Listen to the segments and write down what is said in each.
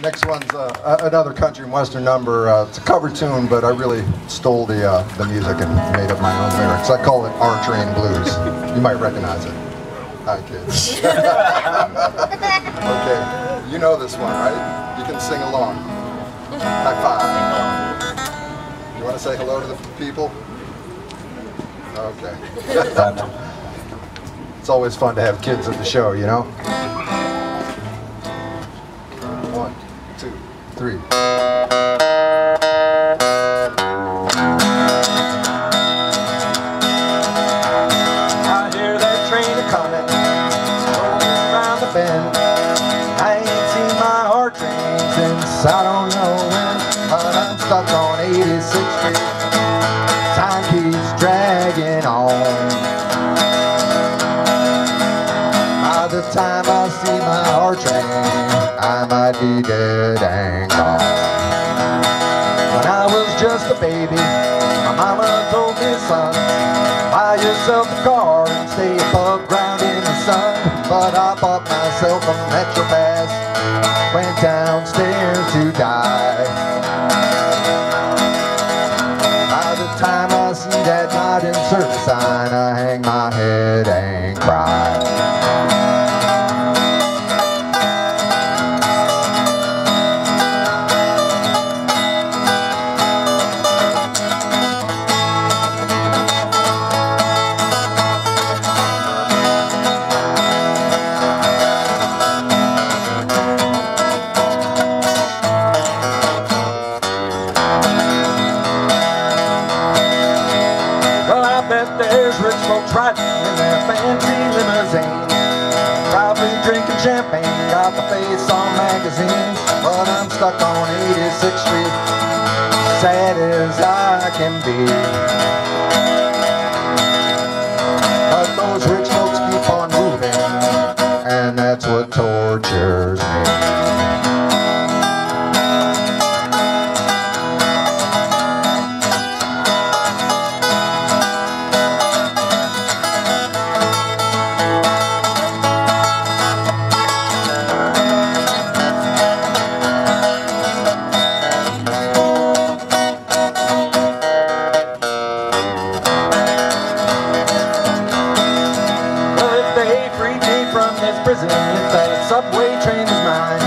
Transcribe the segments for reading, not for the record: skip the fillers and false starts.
Next one's another country and western number. It's a cover tune, but I really stole the music and made up my own lyrics. I call it R Train Blues. You might recognize it. Hi, kids. Okay, you know this one, right? You can sing along. High five. You want to say hello to the people? Okay. It's always fun to have kids at the show, you know? 1, 2, 3. I hear that train a-coming, rolling around the bend. I ain't seen my R train since I don't know when, but I'm stuck on 86th Street. Time keeps dragging on. By the time I see my R train, I might be dead and gone. When I was just a baby, my mama told me, son, buy yourself a car and stay above ground in the sun. But I bought myself a Metro Pass, went downstairs to die. By the time I see that not in service sign, I hang my head and cry. There's rich folks riding in their fancy limousine, probably drinking champagne, got the face on magazines. But I'm stuck on 86th Street, sad as I can be. But those rich folks keep on moving, and that's what tortures me. Prison, if that subway train is mine,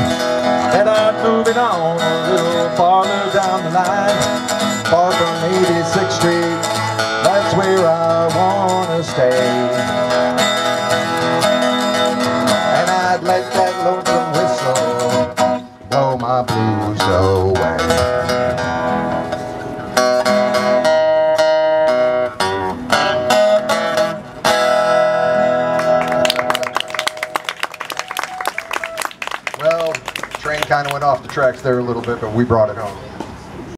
and I'm moving on a little farther down the line, far from 86th Street, that's where I wanna stay. And I'd let that lonesome whistle blow my blues away. Well, train kind of went off the tracks there a little bit, but we brought it home.